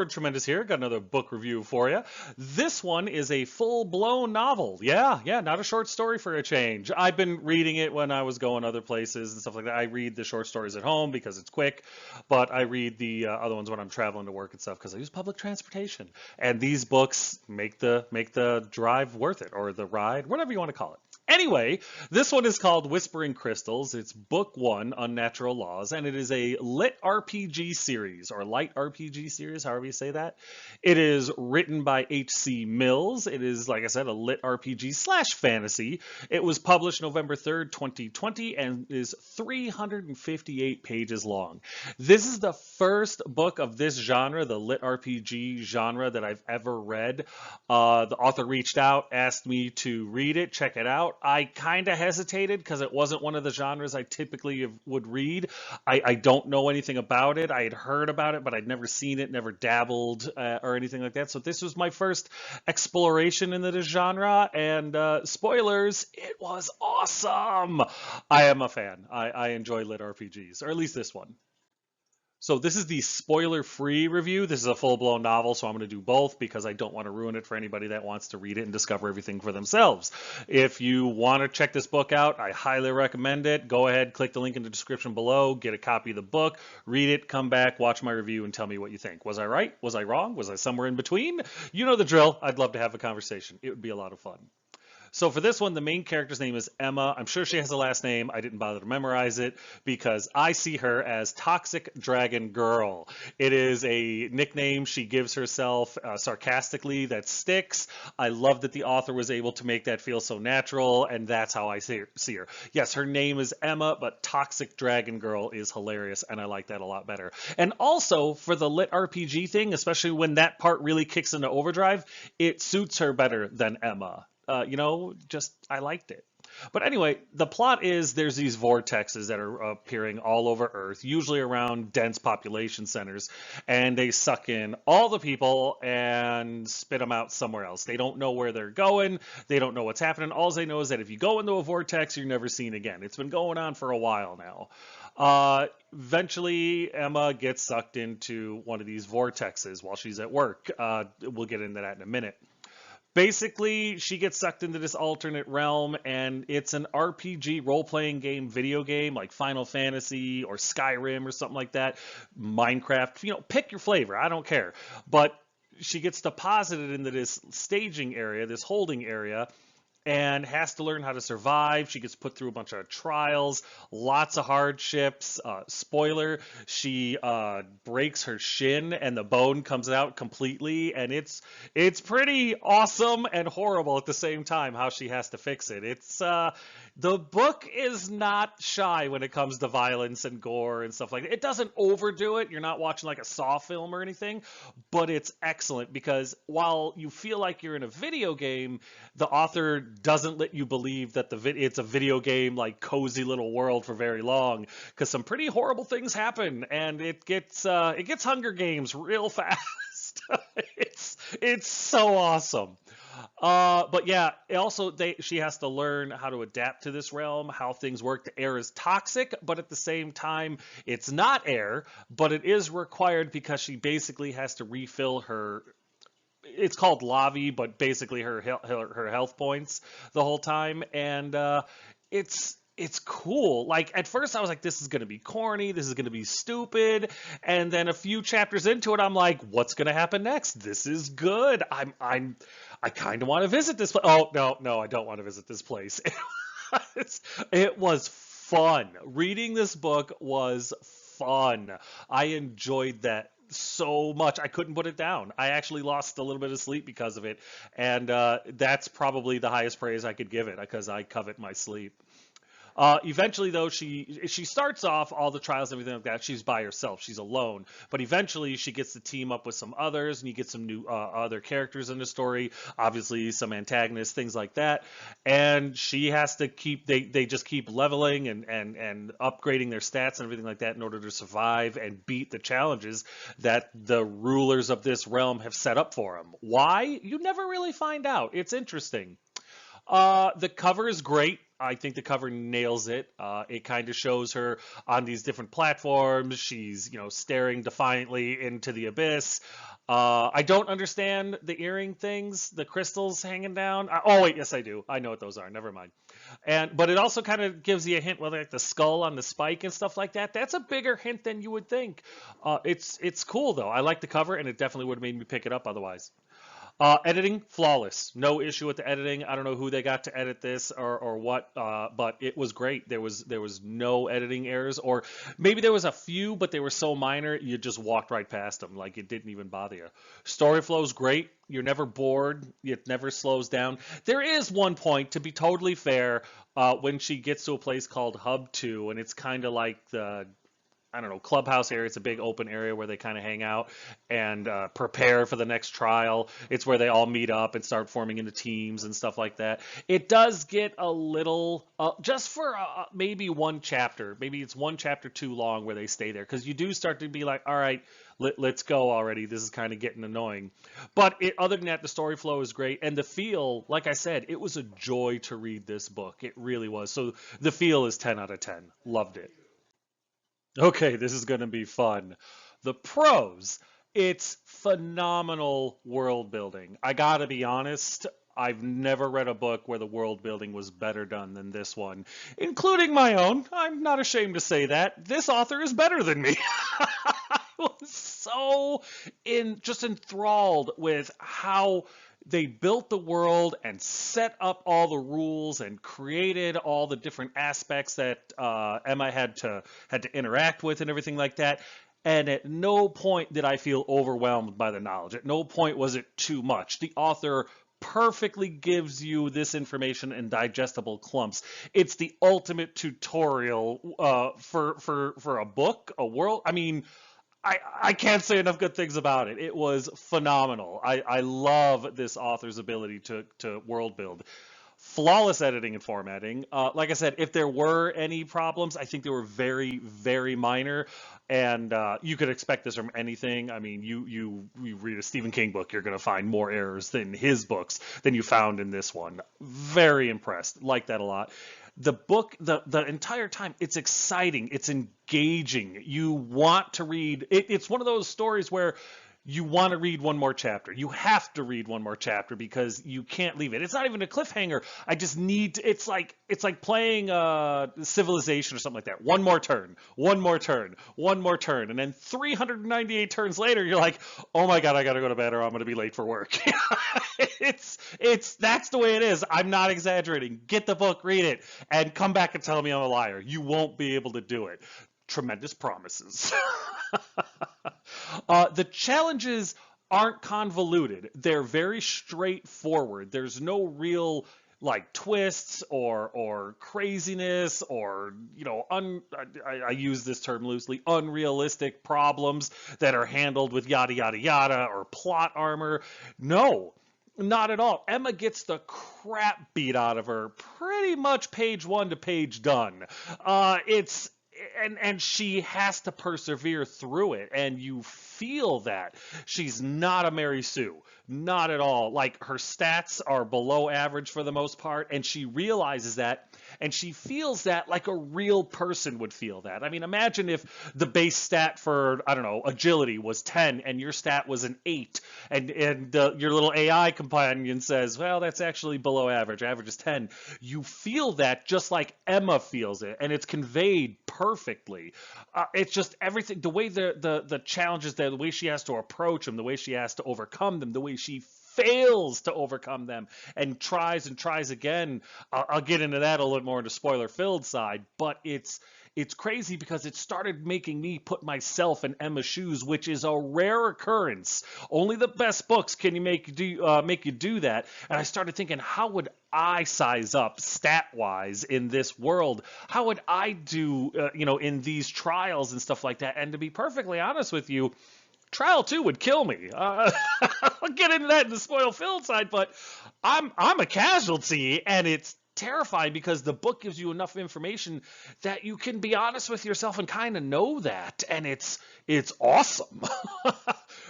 Lord Tremendous here. Got another book review for you. This one is a full-blown novel. Yeah, not a short story for a change. I've been reading it when I was going other places and stuff like that. I read the short stories at home because it's quick, but I read the other ones when I'm traveling to work and stuff because I use public transportation. And these books make the drive worth it, or the ride, whatever you want to call it. Anyway, this one is called Whispering Crystals. It's book 1, Unnatural Laws, and it is a lit RPG series, or light RPG series, however you say that. It is written by H.C. Mills. It is, like I said, a lit RPG / fantasy. It was published November 3rd, 2020, and is 358 pages long. This is the first book of this genre, the lit RPG genre, that I've ever read. The author reached out, asked me to read it, check it out. I kind of hesitated because it wasn't one of the genres I typically would read. I don't know anything about it. I had heard about it, but I'd never seen it, never dabbled or anything like that. So this was my first exploration into this genre, and spoilers, it was awesome. I am a fan. I enjoy lit RPGs, or at least this one. So this is the spoiler-free review. This is a full-blown novel, so I'm going to do both because I don't want to ruin it for anybody that wants to read it and discover everything for themselves. If you want to check this book out, I highly recommend it. Go ahead, click the link in the description below, get a copy of the book, read it, come back, watch my review, and tell me what you think. Was I right? Was I wrong? Was I somewhere in between? You know the drill. I'd love to have a conversation. It would be a lot of fun. So for this one, the main character's name is Emma. I'm sure she has a last name. I didn't bother to memorize it because I see her as Toxic Dragon Girl. It is a nickname she gives herself sarcastically that sticks. I love that the author was able to make that feel so natural, and that's how I see her. Yes, her name is Emma, but Toxic Dragon Girl is hilarious, and I like that a lot better. And also, for the lit RPG thing, especially when that part really kicks into overdrive, it suits her better than Emma. I liked it. But anyway, the plot is there's these vortexes that are appearing all over Earth, usually around dense population centers, and they suck in all the people and spit them out somewhere else. They don't know where they're going. They don't know what's happening. All they know is that if you go into a vortex, you're never seen again. It's been going on for a while now. Eventually, Emma gets sucked into one of these vortexes while she's at work. We'll get into that in a minute. Basically, she gets sucked into this alternate realm, and it's an RPG role-playing game, video game, like Final Fantasy or Skyrim or something like that. Minecraft, pick your flavor, I don't care. But she gets deposited into this staging area, this holding area, and has to learn how to survive. She gets put through a bunch of trials, lots of hardships. Spoiler, she breaks her shin and the bone comes out completely, and it's pretty awesome and horrible at the same time how she has to fix it. The book is not shy when it comes to violence and gore and stuff like that. It doesn't overdo it. You're not watching like a Saw film or anything, but it's excellent because while you feel like you're in a video game, the author doesn't let you believe that it's a video game like cozy little world for very long, because some pretty horrible things happen, and it gets Hunger Games real fast. It's so awesome. But yeah, she has to learn how to adapt to this realm, how things work. The air is toxic, but at the same time, it's not air, but it is required because she basically has to refill her. It's called Lavi, but basically her health points the whole time, and it's cool. Like at first I was like, this is going to be corny, this is going to be stupid, and then a few chapters into it I'm like, what's going to happen next? This is good. I kind of want to visit this place. Oh, no, I don't want to visit this place. It was fun. Reading this book was fun. I enjoyed that so much. I couldn't put it down. I actually lost a little bit of sleep because of it, and that's probably the highest praise I could give it because I covet my sleep. Eventually, though, she starts off all the trials and everything like that. She's by herself. She's alone. But eventually, she gets to team up with some others, and you get some new other characters in the story. Obviously, some antagonists, things like that. And she has to keep. They just keep leveling and upgrading their stats and everything like that in order to survive and beat the challenges that the rulers of this realm have set up for them. Why? You never really find out. It's interesting. The cover is great. I think the cover nails it. It kind of shows her on these different platforms. She's, staring defiantly into the abyss. I don't understand the earring things, the crystals hanging down. Oh wait, yes I do. I know what those are. Never mind. But it also kind of gives you a hint, whether like the skull on the spike and stuff like that. That's a bigger hint than you would think. It's cool though. I like the cover, and it definitely would have made me pick it up otherwise. Editing, flawless. No issue with the editing. I don't know who they got to edit this or what, but it was great. There was no editing errors, or maybe there was a few, but they were so minor you just walked right past them, like it didn't even bother you. Story flow's great. You're never bored. It never slows down. There is one point, to be totally fair, when she gets to a place called Hub 2, and it's kind of like the, I don't know, clubhouse area. It's a big open area where they kind of hang out and prepare for the next trial. It's where they all meet up and start forming into teams and stuff like that. It does get a little, just for maybe one chapter, maybe it's one chapter too long where they stay there, because you do start to be like, all right, let's go already. This is kind of getting annoying. But other than that, the story flow is great. And the feel, like I said, it was a joy to read this book. It really was. So the feel is 10 out of 10. Loved it. Okay, this is going to be fun. The pros, it's phenomenal world building. I gotta be honest, I've never read a book where the world building was better done than this one, including my own. I'm not ashamed to say that. This author is better than me. I was so just enthralled with how they built the world and set up all the rules and created all the different aspects that Emma had to interact with and everything like that. And at no point did I feel overwhelmed by the knowledge. At no point was it too much. The author perfectly gives you this information in digestible clumps. It's the ultimate tutorial for a book, a world. I mean, I can't say enough good things about it. It was phenomenal. I love this author's ability to world build. Flawless editing and formatting. Like I said, if there were any problems, I think they were very, very minor. And you could expect this from anything. I mean, you read a Stephen King book, you're going to find more errors in his books than you found in this one. Very impressed. Like that a lot. The book, the entire time, it's exciting, it's engaging. You want to read. It's one of those stories where you want to read one more chapter. You have to read one more chapter because you can't leave it. It's not even a cliffhanger. I just need to, it's like playing Civilization or something like that. One more turn, one more turn, one more turn, and then 398 turns later, you're like, oh my god, I gotta go to bed or I'm gonna be late for work. That's the way it is. I'm not exaggerating. Get the book, read it, and come back and tell me I'm a liar. You won't be able to do it. Tremendous promises. The challenges aren't convoluted. They're very straightforward. There's no real like twists or craziness or I use this term loosely, unrealistic problems that are handled with yada yada yada or plot armor. No, not at all. Emma gets the crap beat out of her pretty much page one to page done. It's and she has to persevere through it, and you feel that she's not a Mary Sue, not at all. Like, her stats are below average for the most part, and she realizes that, and she feels that like a real person would feel that. I mean, imagine if the base stat for, I don't know, agility was 10 and your stat was an 8, and your little AI companion says, well, that's actually below average. Average is 10. You feel that just like Emma feels it, and it's conveyed perfectly. It's just everything, the way the challenges, the way she has to approach them, the way she has to overcome them, the way she fails to overcome them and tries again. I'll get into that a little more in the spoiler-filled side, but it's crazy because it started making me put myself in Emma's shoes, which is a rare occurrence. Only the best books can make you do that. And I started thinking, how would I size up stat-wise in this world? How would I do, in these trials and stuff like that? And to be perfectly honest with you, Trial 2 would kill me. I'll get into that in the spoil-filled side, but I'm a casualty, and it's terrifying because the book gives you enough information that you can be honest with yourself and kind of know that, and it's awesome.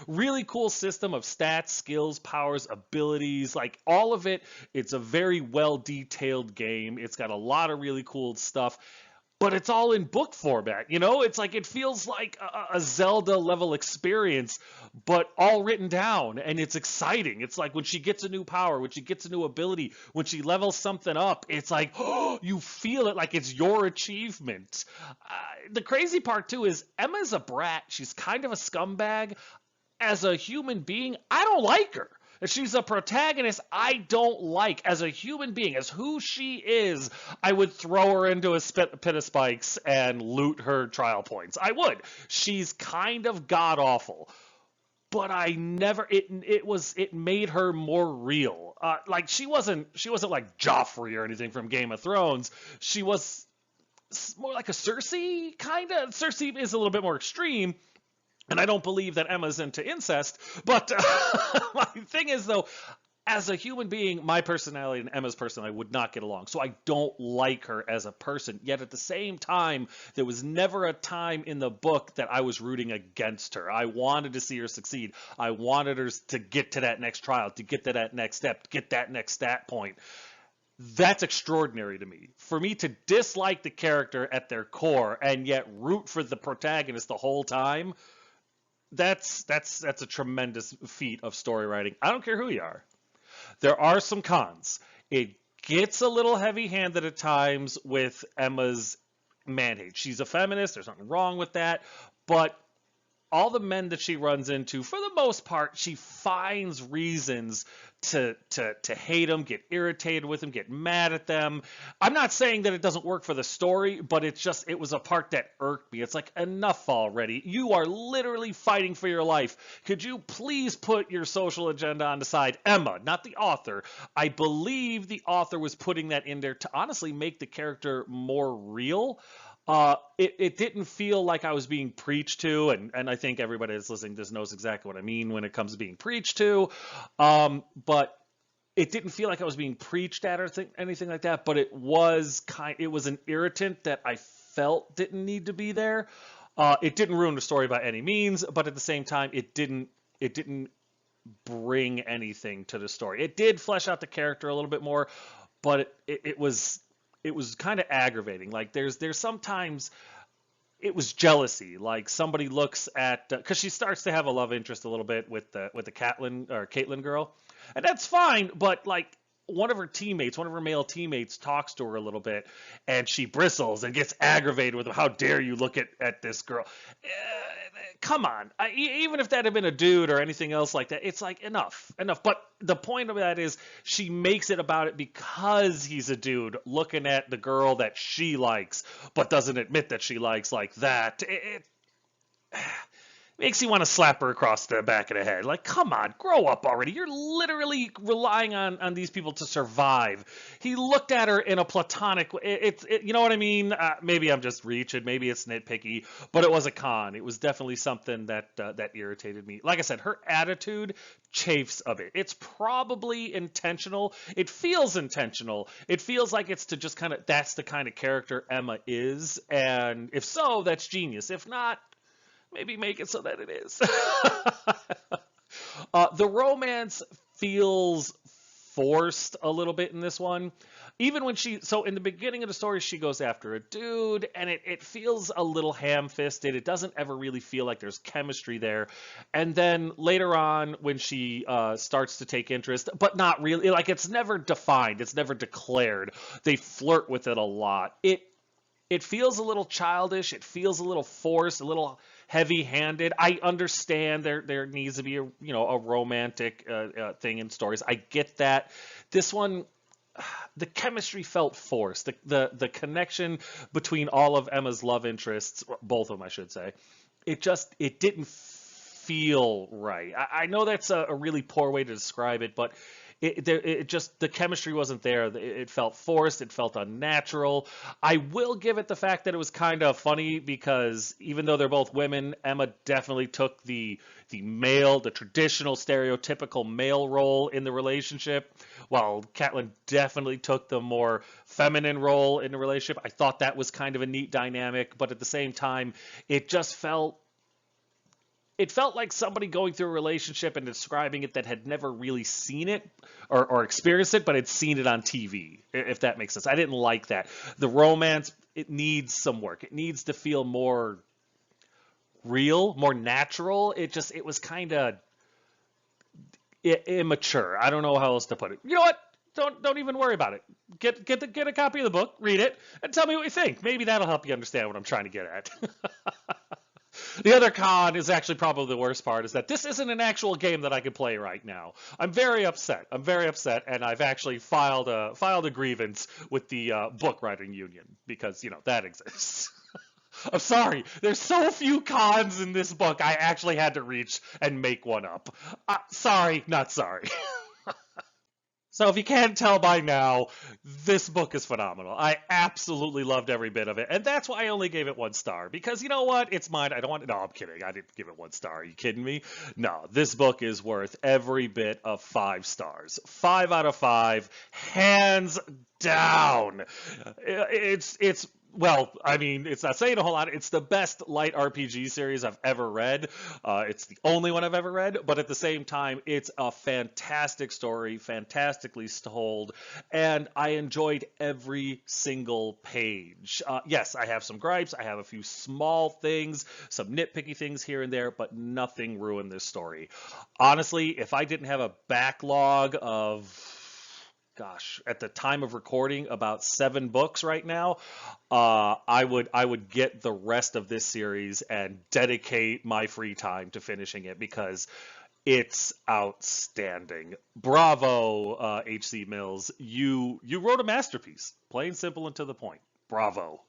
Really cool system of stats, skills, powers, abilities, like all of it. It's a very well detailed game. It's got a lot of really cool stuff, but it's all in book format. It's like it feels like a Zelda level experience, but all written down, and it's exciting. It's like when she gets a new power, when she gets a new ability, when she levels something up, it's like, oh, you feel it like it's your achievement. The crazy part too is Emma's a brat. She's kind of a scumbag. As a human being, I don't like her. She's a protagonist I don't like. As a human being, as who she is, I would throw her into a pit of spikes and loot her trial points. I would. She's kind of god-awful. But I never, it made her more real. Like she wasn't like Joffrey or anything from Game of Thrones. She was more like a Cersei, kind of. Cersei is a little bit more extreme. And I don't believe that Emma's into incest, but my thing is, though, as a human being, my personality and Emma's personality would not get along. So I don't like her as a person. Yet at the same time, there was never a time in the book that I was rooting against her. I wanted to see her succeed. I wanted her to get to that next trial, to get to that next step, to get that next stat point. That's extraordinary to me. For me to dislike the character at their core and yet root for the protagonist the whole time, that's a tremendous feat of story writing. I don't care who you are. There are some cons. It gets a little heavy-handed at times with Emma's man hate. She's a feminist. There's nothing wrong with that. But all the men that she runs into, for the most part, she finds reasons to hate them, get irritated with them, get mad at them. I'm not saying that it doesn't work for the story, but it was a part that irked me. It's like, enough already. You are literally fighting for your life. Could you please put your social agenda on the side? Emma, not the author. I believe the author was putting that in there to honestly make the character more real. It didn't feel like I was being preached to, and I think everybody that's listening to this knows exactly what I mean when it comes to being preached to. But it didn't feel like I was being preached at or anything like that. But it was an irritant that I felt didn't need to be there. It didn't ruin the story by any means, but at the same time, it didn't bring anything to the story. It did flesh out the character a little bit more, but it was kind of aggravating. Like there's sometimes it was jealousy. Like somebody looks at, because she starts to have a love interest a little bit with the Caitlyn girl, and that's fine. But like one of her male teammates talks to her a little bit, and she bristles and gets aggravated with, how dare you look at this girl? Come on. Even if that had been a dude or anything else like that, it's like enough. But the point of that is she makes it about it because he's a dude looking at the girl that she likes, but doesn't admit that she likes like that. It makes you want to slap her across the back of the head. Like, come on, grow up already. You're literally relying on these people to survive. He looked at her in a platonic way. You know what I mean? Maybe I'm just reaching. Maybe it's nitpicky, but it was a con. It was definitely something that irritated me. Like I said, her attitude chafes a bit. It's probably intentional. It feels intentional. It feels like it's to just that's the kind of character Emma is. And if so, that's genius. If not, maybe make it so that it is. The romance feels forced a little bit in this one. Even when so in the beginning of the story, she goes after a dude, and it feels a little ham-fisted. It doesn't ever really feel like there's chemistry there. And then later on, when she starts to take interest, but not really, like it's never defined, it's never declared. They flirt with it a lot. It feels a little childish. It feels a little forced, a little heavy-handed. I understand there needs to be a romantic thing in stories. I get that. This one, the chemistry felt forced. The connection between all of Emma's love interests, both of them, I should say, it didn't feel right. I know that's a really poor way to describe it, but it just the chemistry wasn't there. It felt forced. It felt unnatural. I will give it the fact that it was kind of funny because even though they're both women, Emma definitely took the traditional stereotypical male role in the relationship, while Catelyn definitely took the more feminine role in the relationship. I thought that was kind of a neat dynamic, but at the same time, it just felt like somebody going through a relationship and describing it that had never really seen it or experienced it, but had seen it on TV, if that makes sense. I didn't like that. The romance, it needs some work. It needs to feel more real, more natural. It was kind of immature. I don't know how else to put it. You know what? Don't even worry about it. Get a copy of the book, read it, and tell me what you think. Maybe that'll help you understand what I'm trying to get at. The other con is actually probably the worst part, is that this isn't an actual game that I can play right now. I'm very upset. And I've actually filed a grievance with the book writing union because, that exists. I'm sorry. There's so few cons in this book, I actually had to reach and make one up. Sorry, not sorry. So if you can't tell by now, this book is phenomenal. I absolutely loved every bit of it. And that's why I only gave it 1 star. Because you know what? It's mine. I don't want to... No, I'm kidding. I didn't give it 1 star. Are you kidding me? No, this book is worth every bit of 5 stars. 5 out of 5. Hands down. Well, I mean, it's not saying a whole lot. It's the best light RPG series I've ever read. It's the only one I've ever read, but at the same time, it's a fantastic story, fantastically told, and I enjoyed every single page. Yes, I have some gripes. I have a few small things, some nitpicky things here and there, but nothing ruined this story. Honestly, if I didn't have a backlog of... Gosh, at the time of recording, about 7 books right now. I would get the rest of this series and dedicate my free time to finishing it because it's outstanding. Bravo, H.C. Mills. You wrote a masterpiece, plain simple and to the point. Bravo.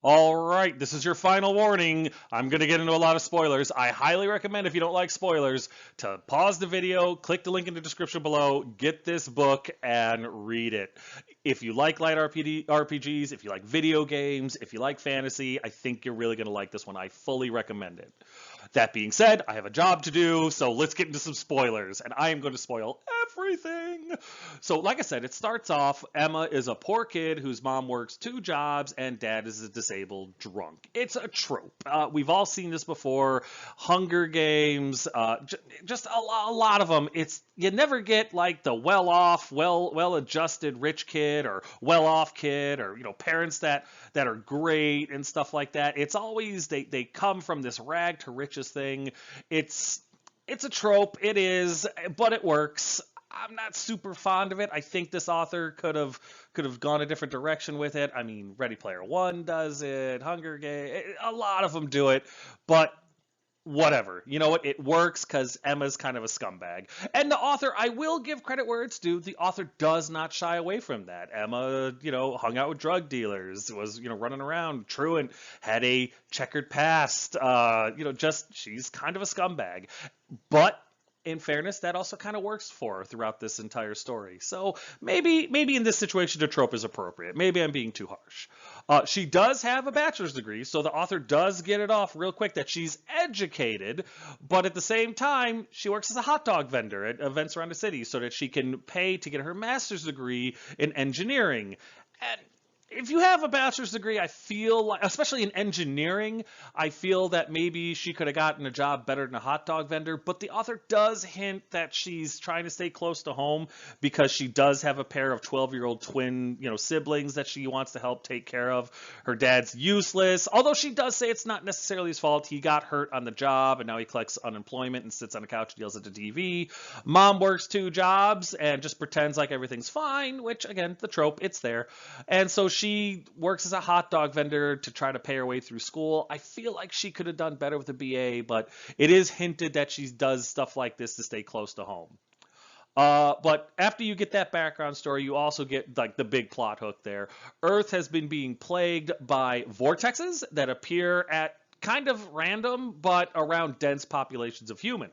All right, this is your final warning. I'm going to get into a lot of spoilers. I highly recommend, if you don't like spoilers, to pause the video, click the link in the description below, get this book, and read it. If you like light RPGs, if you like video games, if you like fantasy, I think you're really going to like this one. I fully recommend it. That being said, I have a job to do, so let's get into some spoilers, and I am going to spoil everything. So like I said, it starts off, Emma is a poor kid whose mom works 2 jobs and dad is a disabled drunk. It's a trope. We've all seen this before. Hunger Games, just a lot of them. You never get like the well-off, well-adjusted rich kid or well-off kid or, parents that are great and stuff like that. It's always, they come from this rag to riches thing. It's a trope. It is, but it works. I'm not super fond of it. I think this author could have gone a different direction with it. I mean, Ready Player One does it, Hunger Games, a lot of them do it, but whatever. You know what? It works because Emma's kind of a scumbag. And the author, I will give credit where it's due. The author does not shy away from that. Emma, hung out with drug dealers, was, running around, truant, had a checkered past, she's kind of a scumbag. But in fairness, that also kind of works for her throughout this entire story. So maybe in this situation, the trope is appropriate. Maybe I'm being too harsh. She does have a bachelor's degree, so the author does get it off real quick that she's educated, but at the same time, she works as a hot dog vendor at events around the city so that she can pay to get her master's degree in engineering. And if you have a bachelor's degree, I feel like, especially in engineering, I feel that maybe she could have gotten a job better than a hot dog vendor, but the author does hint that she's trying to stay close to home because she does have a pair of 12-year-old twin, siblings that she wants to help take care of. Her dad's useless, although she does say it's not necessarily his fault. He got hurt on the job and now he collects unemployment and sits on the couch and yells at the TV. Mom works 2 jobs and just pretends like everything's fine, which again, the trope, it's there. And so she works as a hot dog vendor to try to pay her way through school. I feel like she could have done better with a BA, but it is hinted that she does stuff like this to stay close to home. But after you get that background story, you also get like the big plot hook there. Earth has been being plagued by vortexes that appear at kind of random, but around dense populations of human.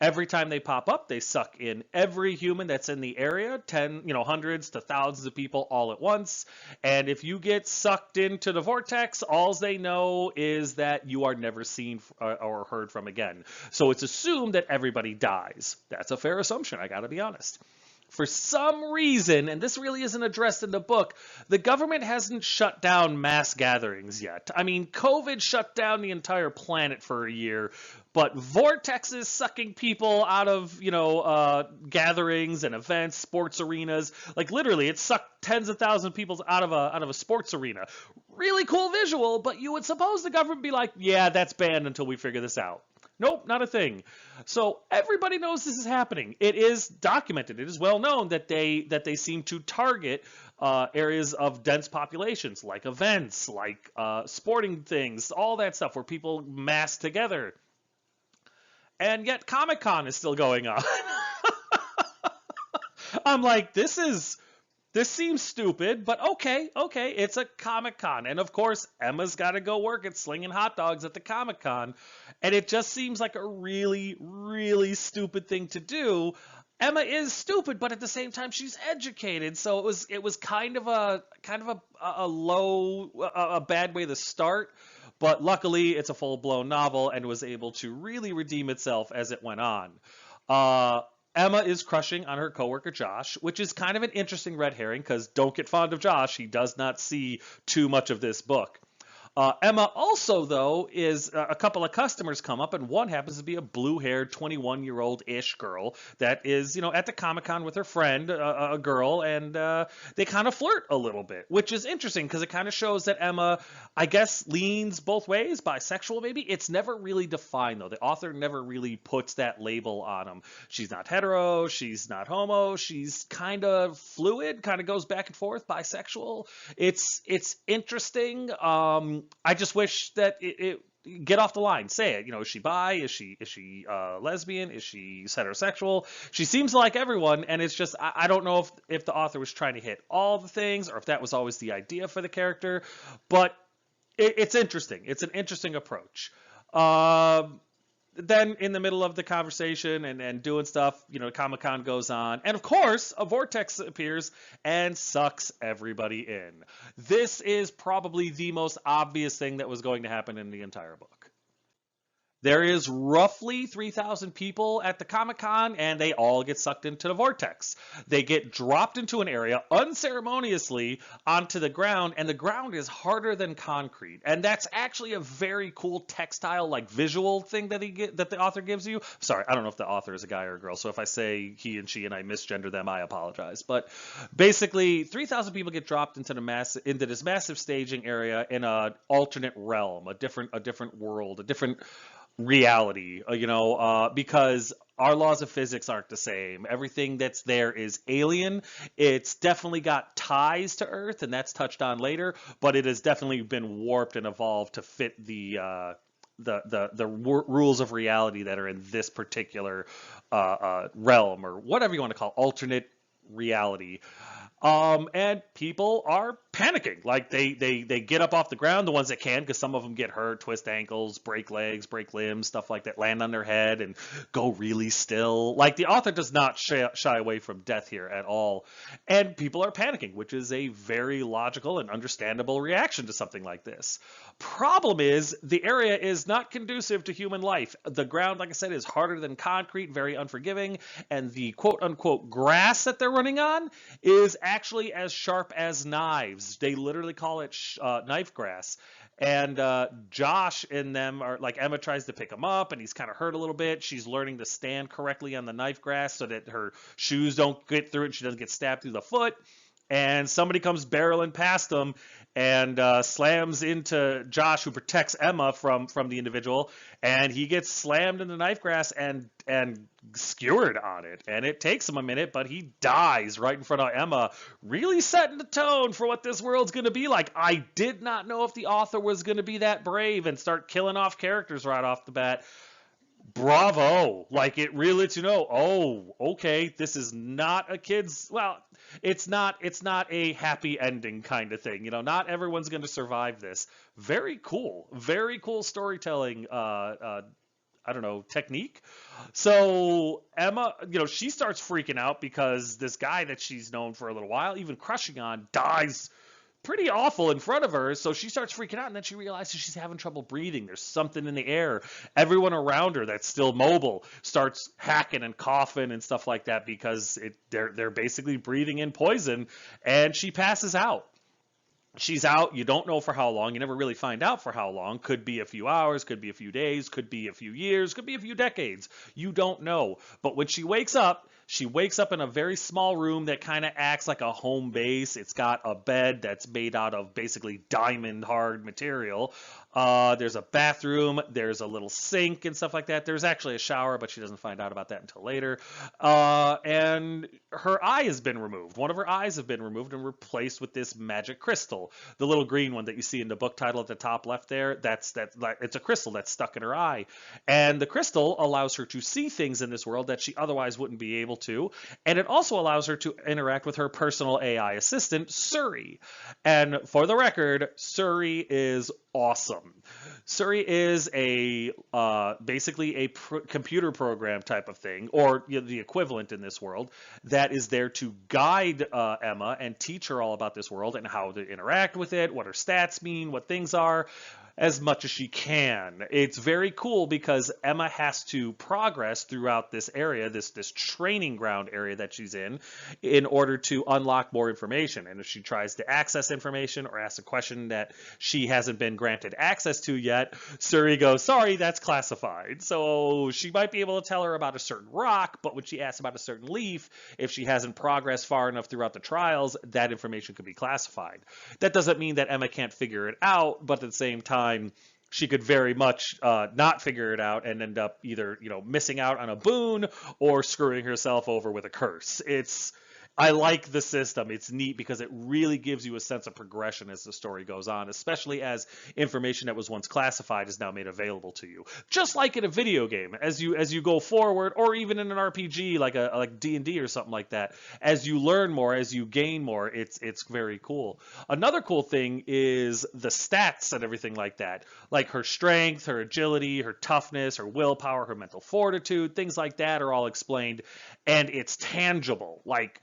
Every time they pop up, they suck in every human that's in the area, hundreds to thousands of people all at once. And if you get sucked into the vortex, all they know is that you are never seen or heard from again. So it's assumed that everybody dies. That's a fair assumption, I gotta be honest. For some reason, and this really isn't addressed in the book, the government hasn't shut down mass gatherings yet. I mean, COVID shut down the entire planet for a year, but vortexes sucking people out of, gatherings and events, sports arenas. Like literally, it sucked tens of thousands of people out of a sports arena. Really cool visual, but you would suppose the government would be like, yeah, that's banned until we figure this out. Nope, not a thing. So everybody knows this is happening. It is documented. It is well known that they seem to target areas of dense populations, like events, like sporting things, all that stuff where people mass together. And yet Comic-Con is still going on. I'm like, this seems stupid, but okay, it's a Comic-Con. And of course, Emma's got to go work at slinging hot dogs at the Comic-Con. And it just seems like a really, really stupid thing to do. Emma is stupid, but at the same time, she's educated. So it was kind of a bad way to start. But luckily, it's a full-blown novel and was able to really redeem itself as it went on. Emma is crushing on her coworker Josh, which is kind of an interesting red herring because don't get fond of Josh. He does not see too much of this book. Emma also, though, is a couple of customers come up, and one happens to be a blue-haired 21-year-old-ish girl that is, at the Comic-Con with her friend, a girl, and they kind of flirt a little bit, which is interesting because it kind of shows that Emma, I guess, leans both ways, bisexual maybe. It's never really defined, though. The author never really puts that label on them. She's not hetero, she's not homo, she's kind of fluid, kind of goes back and forth, bisexual. It's interesting. I just wish that it get off the line. Say it. Is she bi? Is she lesbian? Is she heterosexual? She seems like everyone, and it's just I don't know if the author was trying to hit all the things or if that was always the idea for the character, but it's interesting. It's an interesting approach. Then in the middle of the conversation and doing stuff, Comic-Con goes on. And of course, a vortex appears and sucks everybody in. This is probably the most obvious thing that was going to happen in the entire book. There is roughly 3,000 people at the Comic-Con, and they all get sucked into the vortex. They get dropped into an area unceremoniously onto the ground, and the ground is harder than concrete. And that's actually a very cool textile, like visual thing that the author gives you. Sorry, I don't know if the author is a guy or a girl, so if I say he and she and I misgender them, I apologize. But basically, 3,000 people get dropped into this massive staging area in an alternate realm, a different world, a different reality, because our laws of physics aren't the same. Everything that's there is alien. It's definitely got ties to Earth, and that's touched on later, but it has definitely been warped and evolved to fit the rules of reality that are in this particular realm, or whatever you want to call it, alternate reality. And people are panicking. Like they get up off the ground, the ones that can, because some of them get hurt, twist ankles, break legs, break limbs, stuff like that, land on their head and go really still. Like the author does not shy away from death here at all. And people are panicking, which is a very logical and understandable reaction to something like this. Problem is, the area is not conducive to human life. The ground, like I said, is harder than concrete, very unforgiving, and the quote-unquote grass that they're running on is actually as sharp as knives. They literally call it knife grass. And Josh and them are like, Emma tries to pick him up and he's kind of hurt a little bit. She's learning to stand correctly on the knife grass so that her shoes don't get through it and she doesn't get stabbed through the foot. And somebody comes barreling past them and slams into Josh, who protects Emma from the individual, and he gets slammed in the knife grass and skewered on it. And it takes him a minute, but he dies right in front of Emma, really setting the tone for what this world's going to be like. I did not know if the author was going to be that brave and start killing off characters right off the bat. Bravo. Like it really lets you know, oh, okay, this is not a kid's, well, it's not a happy ending kind of thing. Not everyone's going to survive this. Very cool. Very cool storytelling I don't know, technique. So Emma, she starts freaking out because this guy that she's known for a little while, even crushing on, dies pretty awful in front of her. So she starts freaking out, and then she realizes she's having trouble breathing. There's something in the air. Everyone around her that's still mobile starts hacking and coughing and stuff like that because they're basically breathing in poison, and she passes out. She's out. You don't know for how long. You never really find out for how long. Could be a few hours, could be a few days, could be a few years, could be a few decades. You don't know. But when she wakes up in a very small room that kind of acts like a home base. It's got a bed that's made out of basically diamond hard material. There's a bathroom, there's a little sink and stuff like that. There's actually a shower, but she doesn't find out about that until later. And her eye has been removed. One of her eyes have been removed and replaced with this magic crystal. The little green one that you see in the book title at the top left there, it's a crystal that's stuck in her eye. And the crystal allows her to see things in this world that she otherwise wouldn't be able to. And it also allows her to interact with her personal AI assistant, Suri. And for the record, Suri is awesome. Suri is basically a computer program type of thing, or the equivalent in this world, that is there to guide Emma and teach her all about this world and how to interact with it, what her stats mean, what things are, as much as she can. It's very cool because Emma has to progress throughout this area, this training ground area that she's in order to unlock more information. And if she tries to access information or ask a question that she hasn't been granted access to yet, Suri goes, sorry, that's classified. So she might be able to tell her about a certain rock, but when she asks about a certain leaf, if she hasn't progressed far enough throughout the trials, that information could be classified. That doesn't mean that Emma can't figure it out, but at the same time, she could very much not figure it out and end up either missing out on a boon or screwing herself over with a curse. I like the system. It's neat because it really gives you a sense of progression as the story goes on, especially as information that was once classified is now made available to you. Just like in a video game, as you go forward, or even in an RPG like D&D or something like that, as you learn more, as you gain more, it's very cool. Another cool thing is the stats and everything like that, like her strength, her agility, her toughness, her willpower, her mental fortitude, things like that are all explained, and it's tangible. Like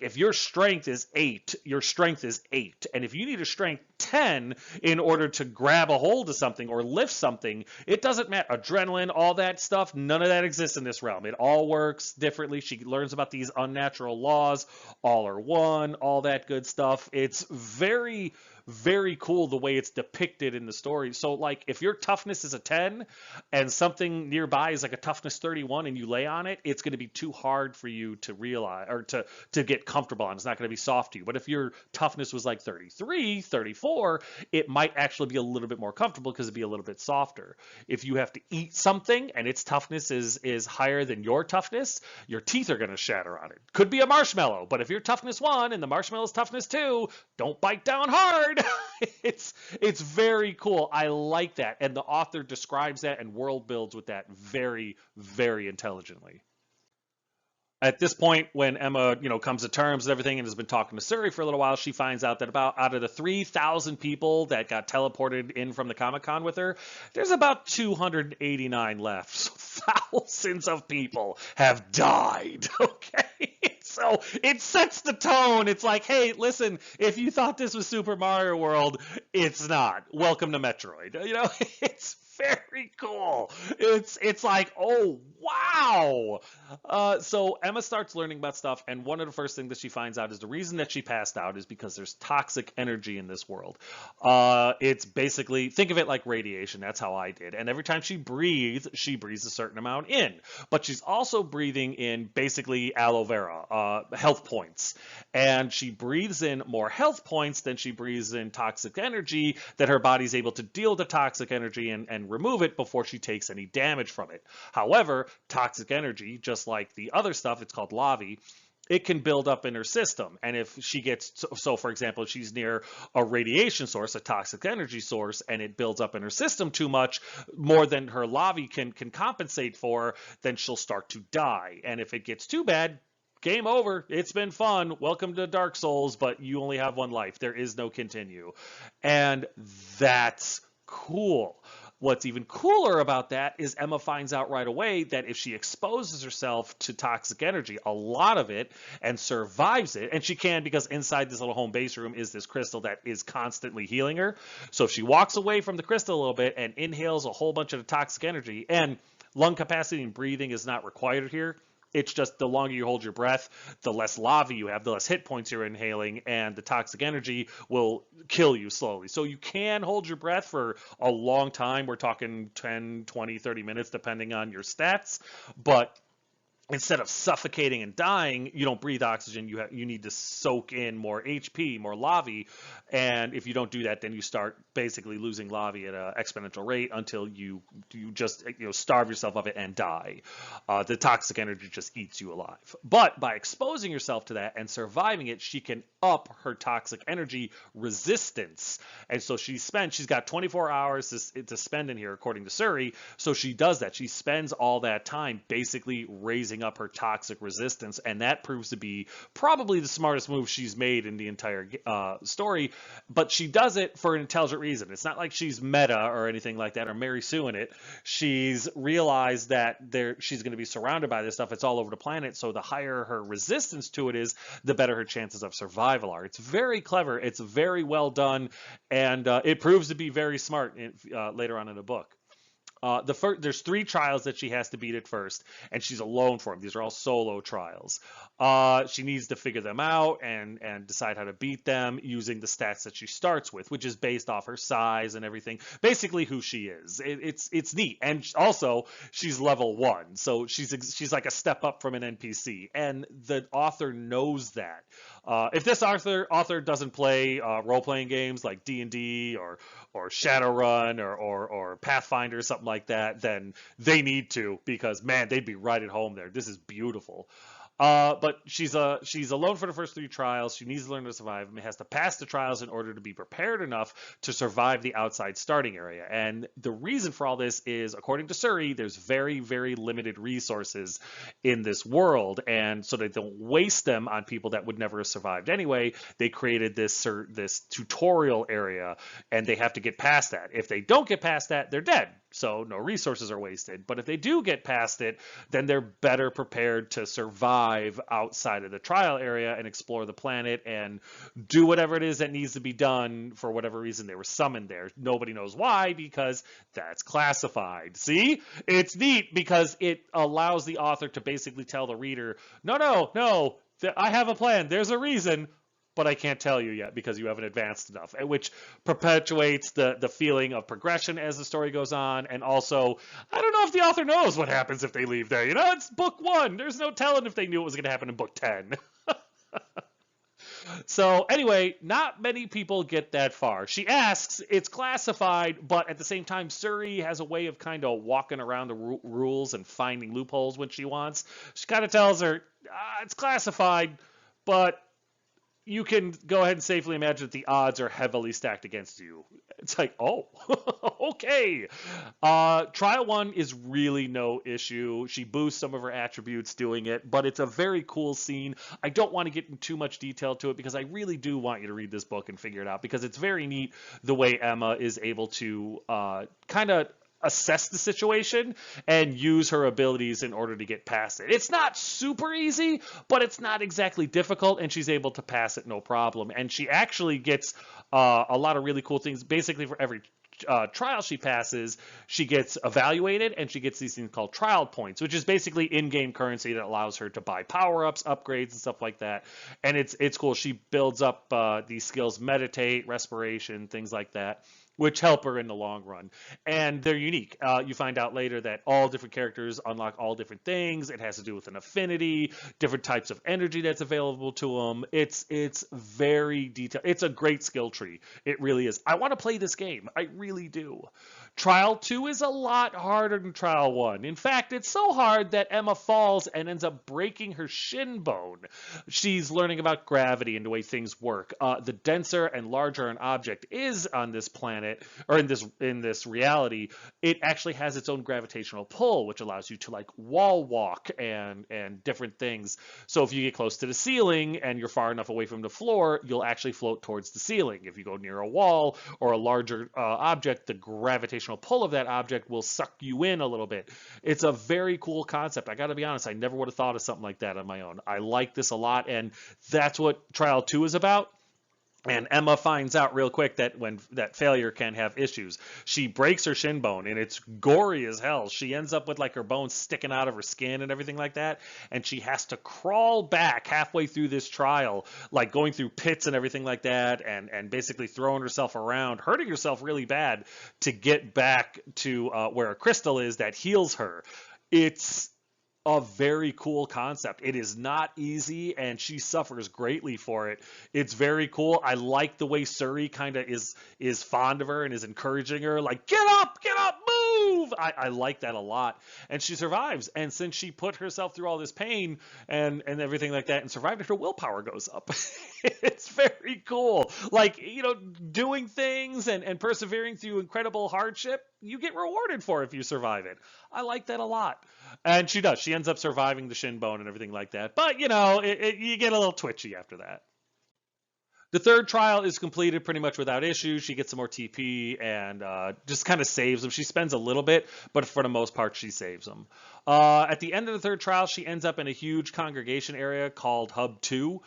if your strength is 8, your strength is 8. And if you need a strength 10 in order to grab a hold of something or lift something, it doesn't matter. Adrenaline, all that stuff, none of that exists in this realm. It all works differently. She learns about these unnatural laws, all are one, all that good stuff. It's very, very cool the way it's depicted in the story. So like if your toughness is a 10 and something nearby is like a toughness 31 and you lay on it, it's going to be too hard for you to realize or to get comfortable on. It's not going to be soft to you. But if your toughness was like 33, 34, it might actually be a little bit more comfortable because it'd be a little bit softer. If you have to eat something and its toughness is higher than your toughness, your teeth are going to shatter on it. Could be a marshmallow, but if your toughness 1 and the marshmallow's toughness 2, don't bite down hard. It's very cool. I like that, and the author describes that and world builds with that very, very intelligently. At this point, when Emma, comes to terms with everything and has been talking to Suri for a little while, she finds out that out of the 3,000 people that got teleported in from the Comic-Con with her, there's about 289 left. So thousands of people have died. Okay. So it sets the tone. It's like, hey, listen, if you thought this was Super Mario World, it's not. Welcome to Metroid. It's very cool. It's like, oh, wow. So Emma starts learning about stuff, and one of the first things that she finds out is the reason that she passed out is because there's toxic energy in this world. It's basically, think of it like radiation. That's how I did. And every time she breathes a certain amount in. But she's also breathing in basically aloe vera, health points. And she breathes in more health points than she breathes in toxic energy, that her body's able to deal with the toxic energy and remove it before she takes any damage from it. However, toxic energy, just like the other stuff, it's called lavi, it can build up in her system. And if she gets, so for example, if she's near a radiation source, a toxic energy source, and it builds up in her system too much, more than her lavi can compensate for, then she'll start to die. And if it gets too bad, game over. It's been fun. Welcome to Dark Souls, but you only have one life. There is no continue. And that's cool. What's even cooler about that is Emma finds out right away that if she exposes herself to toxic energy, a lot of it, and survives it, and she can because inside this little home base room is this crystal that is constantly healing her. So if she walks away from the crystal a little bit and inhales a whole bunch of the toxic energy, and lung capacity and breathing is not required here, it's just the longer you hold your breath, the less lava you have, the less hit points you're inhaling, and the toxic energy will kill you slowly. So you can hold your breath for a long time. We're talking 10, 20, 30 minutes, depending on your stats. But instead of suffocating and dying, you don't breathe oxygen. You need to soak in more HP, more lavi, and if you don't do that, then you start basically losing lavi at an exponential rate until you just starve yourself of it and die. The toxic energy just eats you alive. But by exposing yourself to that and surviving it, she can up her toxic energy resistance. And so she's got 24 hours to spend in here, according to Suri. So she does that. She spends all that time basically raising up her toxic resistance, and that proves to be probably the smartest move she's made in the entire story. But she does it for an intelligent reason. It's not like she's meta or anything like that, or Mary Sue in it. She's realized that she's going to be surrounded by this stuff. It's all over the planet, so the higher her resistance to it is, the better her chances of survival are. It's very clever. It's very well done, and it proves to be very smart later on in the book. There's 3 trials that she has to beat at first, and she's alone for them. These are all solo trials. She needs to figure them out and decide how to beat them using the stats that she starts with, which is based off her size and everything. Basically, who she is. It's neat, and also she's level 1, so she's like a step up from an NPC, and the author knows that. If this author doesn't play role-playing games like D&D or Shadowrun or Pathfinder or something like that, then they need to, because man, they'd be right at home there. This is beautiful. But she's alone for the first 3 trials. She needs to learn to survive and has to pass the trials in order to be prepared enough to survive the outside starting area. And the reason for all this is, according to Suri, there's very, very limited resources in this world, and so they don't waste them on people that would never have survived anyway. They created this tutorial area, and they have to get past that. If they don't get past that, they're dead. So no resources are wasted. But if they do get past it, then they're better prepared to survive outside of the trial area and explore the planet and do whatever it is that needs to be done for whatever reason they were summoned there. Nobody knows why, because that's classified. See? It's neat because it allows the author to basically tell the reader, no, I have a plan. There's a reason, but I can't tell you yet because you haven't advanced enough, which perpetuates the feeling of progression as the story goes on. And also, I don't know if the author knows what happens if they leave there. It's book 1. There's no telling if they knew it was going to happen in book 10. So anyway, not many people get that far. She asks, it's classified, but at the same time, Suri has a way of kind of walking around the rules and finding loopholes when she wants. She kind of tells her, it's classified, but you can go ahead and safely imagine that the odds are heavily stacked against you. It's like, oh, okay. Trial 1 is really no issue. She boosts some of her attributes doing it, but it's a very cool scene. I don't want to get in too much detail to it because I really do want you to read this book and figure it out, because it's very neat the way Emma is able to kind of assess the situation and use her abilities in order to get past it. It's not super easy, but it's not exactly difficult, and she's able to pass it no problem. And she actually gets a lot of really cool things. Basically, for every trial she passes, she gets evaluated, and she gets these things called trial points, which is basically in-game currency that allows her to buy power-ups, upgrades, and stuff like that. And it's cool. She builds up these skills: meditate, respiration, things like that, which help her in the long run. And they're unique. You find out later that all different characters unlock all different things. It has to do with an affinity, different types of energy that's available to them. It's very detailed. It's a great skill tree. It really is. I want to play this game. I really do. Trial 2 is a lot harder than Trial 1. In fact, it's so hard that Emma falls and ends up breaking her shin bone. She's learning about gravity and the way things work. The denser and larger an object is on this planet, or in this reality, it actually has its own gravitational pull, which allows you to like wall walk and different things. So if you get close to the ceiling and you're far enough away from the floor, you'll actually float towards the ceiling. If you go near a wall or a larger object, the gravitational pull of that object will suck you in a little bit. It's a very cool concept. I got to be honest, I never would have thought of something like that on my own. I like this a lot, and that's what Trial 2 is about. And Emma finds out real quick that when that failure can have issues. She breaks her shin bone and it's gory as hell. She ends up with like her bones sticking out of her skin and everything like that. And she has to crawl back halfway through this trial, like going through pits and everything like that, and basically throwing herself around, hurting herself really bad to get back to where a crystal is that heals her. It's a very cool concept. It is not easy, and she suffers greatly for it. It's very cool. I like the way Suri kind of is fond of her and is encouraging her, like, get up, move. I like that a lot. And she survives. And since she put herself through all this pain and everything like that and survived it, her willpower goes up. It's very cool. Like, doing things and persevering through incredible hardship, you get rewarded for if you survive it. I like that a lot. And she does. She ends up surviving the shin bone and everything like that. But, you get a little twitchy after that. The third trial is completed pretty much without issue. She gets some more TP and just kind of saves them. She spends a little bit, but for the most part, she saves them. At the end of the third trial, she ends up in a huge congregation area called Hub 2.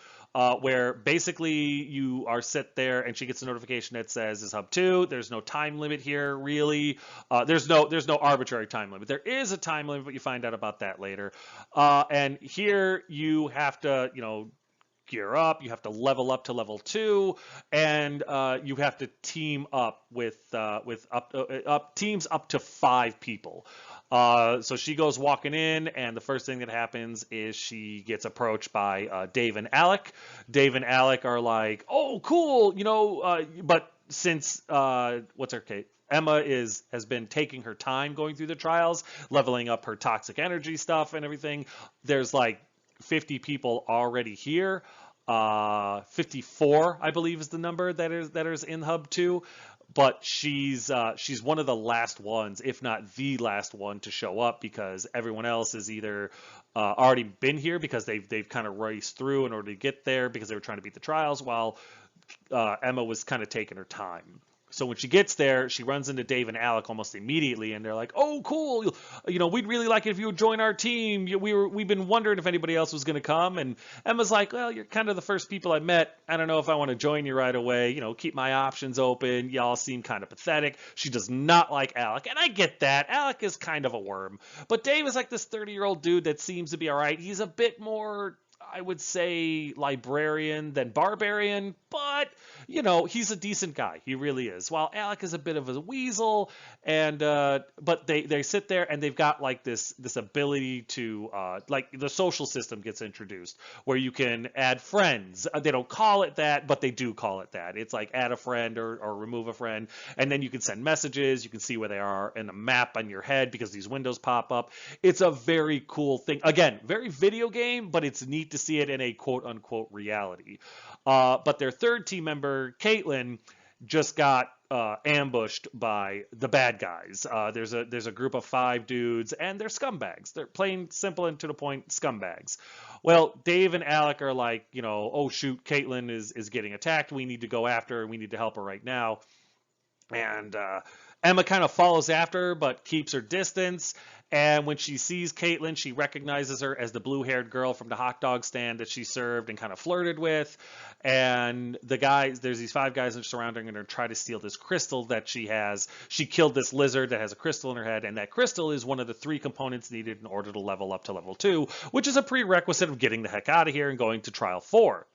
Where basically you are sit there and she gets a notification that says it's Hub 2. There's no time limit here, really. There's no arbitrary time limit. There is a time limit, but you find out about that later. And here you have to, gear up. You have to level up to level 2, and you have to team up with teams up to 5 people. So she goes walking in, and the first thing that happens is she gets approached by Dave and Alec. Dave and Alec are like, "Oh, cool," but since what's her Kate? Emma has been taking her time going through the trials, leveling up her toxic energy stuff and everything. There's like 50 people already here. 54, I believe, is the number that is in Hub 2. But she's one of the last ones, if not the last one, to show up because everyone else is either already been here because they've kind of raced through in order to get there because they were trying to beat the trials, while Emma was kind of taking her time. So when she gets there, she runs into Dave and Alec almost immediately, and they're like, "Oh, cool! We'd really like it if you would join our team. We've been wondering if anybody else was going to come." And Emma's like, "Well, you're kind of the first people I met. I don't know if I want to join you right away. Keep my options open. Y'all seem kind of pathetic." She does not like Alec, and I get that. Alec is kind of a worm, but Dave is like this 30-year-old dude that seems to be all right. He's a bit more, I would say, librarian than barbarian, but he's a decent guy. He really is. While Alec is a bit of a weasel, and but they sit there and they've got like this ability to like the social system gets introduced where you can add friends. They don't call it that, but they do call it that. It's like add a friend or remove a friend, and then you can send messages. You can see where they are in a map on your head because these windows pop up. It's a very cool thing. Again, very video game, but it's neat to see it in a quote-unquote reality. But their third team member, Caitlin, just got ambushed by the bad guys. There's a group of 5 dudes, and they're scumbags. They're plain simple and to the point scumbags. Well, Dave and Alec are like, "Oh shoot, Caitlin is getting attacked. We need to go after her. We need to help her right now." And Emma kind of follows after her, but keeps her distance. And when she sees Caitlin, she recognizes her as the blue-haired girl from the hot dog stand that she served and kind of flirted with. And there's these 5 guys that are surrounding her and try to steal this crystal that she has. She killed this lizard that has a crystal in her head, and that crystal is one of the 3 components needed in order to level up to level 2, which is a prerequisite of getting the heck out of here and going to trial 4.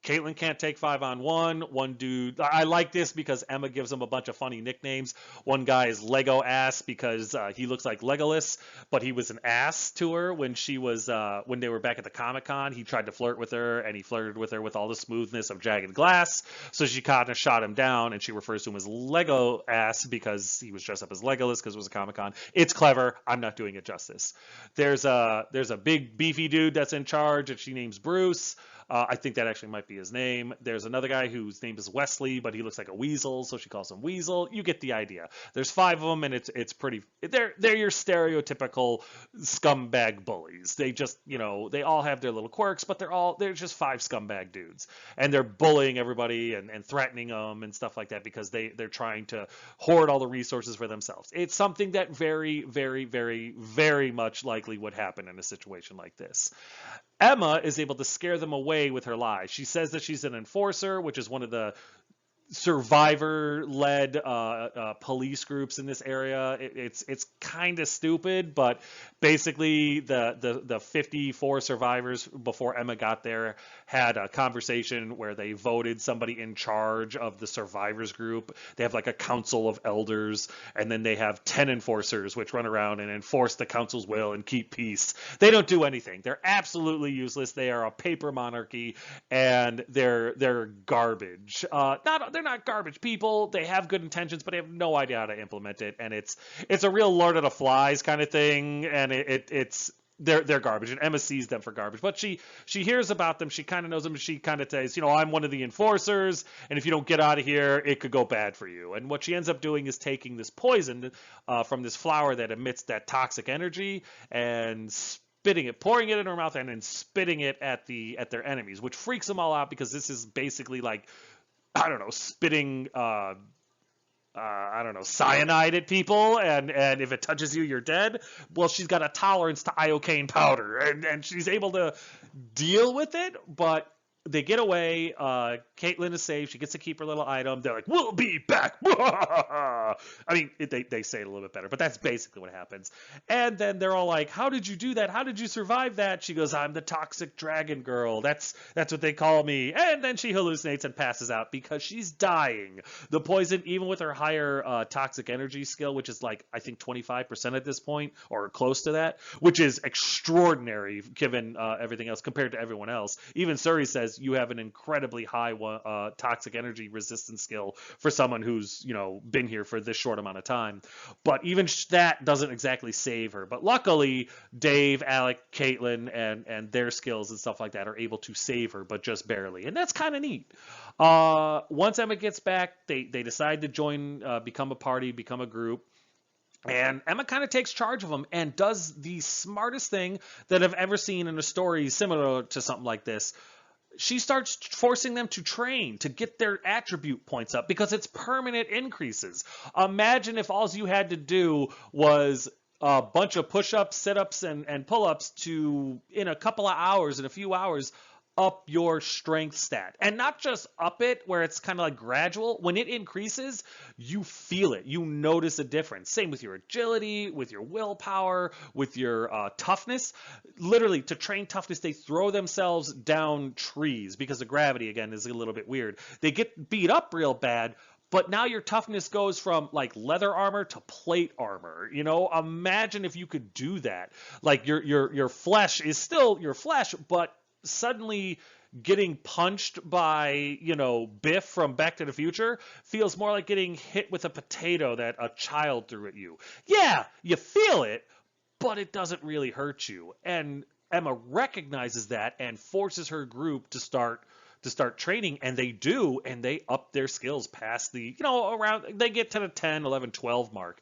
Caitlin can't take 5-on-1. One dude, I like this because Emma gives him a bunch of funny nicknames. One guy is Lego Ass because he looks like Legolas, but he was an ass to her when she was when they were back at the Comic-Con. He tried to flirt with her, and he flirted with her with all the smoothness of jagged glass. So she kind of shot him down, and she refers to him as Lego Ass because he was dressed up as Legolas because it was a Comic-Con. It's clever. I'm not doing it justice. There's a big beefy dude that's in charge, and she names Bruce. I think that actually might be his name. There's another guy whose name is Wesley, but he looks like a weasel, so she calls him Weasel. You get the idea. There's 5 of them, and it's pretty. They're your stereotypical scumbag bullies. They just, they all have their little quirks, but they're just 5 scumbag dudes, and they're bullying everybody and threatening them and stuff like that because they're trying to hoard all the resources for themselves. It's something that very, very, very, very much likely would happen in a situation like this. Emma is able to scare them away with her lies. She says that she's an enforcer, which is one of the survivor-led police groups in this area. It's kind of stupid, but basically the 54 survivors before Emma got there had a conversation where they voted somebody in charge of the survivors group. They have like a council of elders, and then they have 10 enforcers which run around and enforce the council's will and keep peace. They don't do anything. They're absolutely useless. They are a paper monarchy, and they're garbage. They're not garbage people. They have good intentions, but they have no idea how to implement it. And it's a real Lord of the Flies kind of thing. And they're garbage. And Emma sees them for garbage, but she hears about them. She kind of knows them. She kind of says, I'm one of the enforcers, and if you don't get out of here, it could go bad for you. And what she ends up doing is taking this poison from this flower that emits that toxic energy and spitting it, pouring it in her mouth, and then spitting it at their enemies, which freaks them all out because this is basically like, I don't know, spitting, cyanide at people, and if it touches you, you're dead. Well, she's got a tolerance to iocane powder, and she's able to deal with it, but they get away. Caitlin is safe. She gets to keep her little item. They're like, "We'll be back." I mean, they say it a little bit better, but that's basically what happens. And then they're all like, "How did you do that? How did you survive that?" She goes, "I'm the toxic dragon girl. That's what they call me." And then she hallucinates and passes out because she's dying. The poison, even with her higher toxic energy skill, which is like I think 25% at this point or close to that, which is extraordinary given everything else compared to everyone else. Even Suri says you have an incredibly high toxic energy resistance skill for someone who's been here for this short amount of time. But even that doesn't exactly save her. But luckily, Dave, Alec, Caitlin, and their skills and stuff like that are able to save her, but just barely, and that's kind of neat. Once Emma gets back, they decide to join, become a party, become a group. And Emma kind of takes charge of them and does the smartest thing that I've ever seen in a story similar to something like this. She starts forcing them to train to get their attribute points up because it's permanent increases. Imagine if all you had to do was a bunch of push-ups, sit-ups, and pull-ups to, in a couple of hours, in a few hours, up your strength stat. And not just up it where it's kind of like gradual. When it increases, you feel it. You notice a difference. Same with your agility, with your willpower, with your toughness. Literally, to train toughness, they throw themselves down trees because the gravity, again, is a little bit weird. They get beat up real bad, but now your toughness goes from like leather armor to plate armor. Imagine if you could do that. Like your flesh is still your flesh, but suddenly getting punched by, Biff from Back to the Future feels more like getting hit with a potato that a child threw at you. Yeah, you feel it, but it doesn't really hurt you. And Emma recognizes that and forces her group to start training, and they do, and they up their skills past the, around, they get to the 10, 11, 12 mark.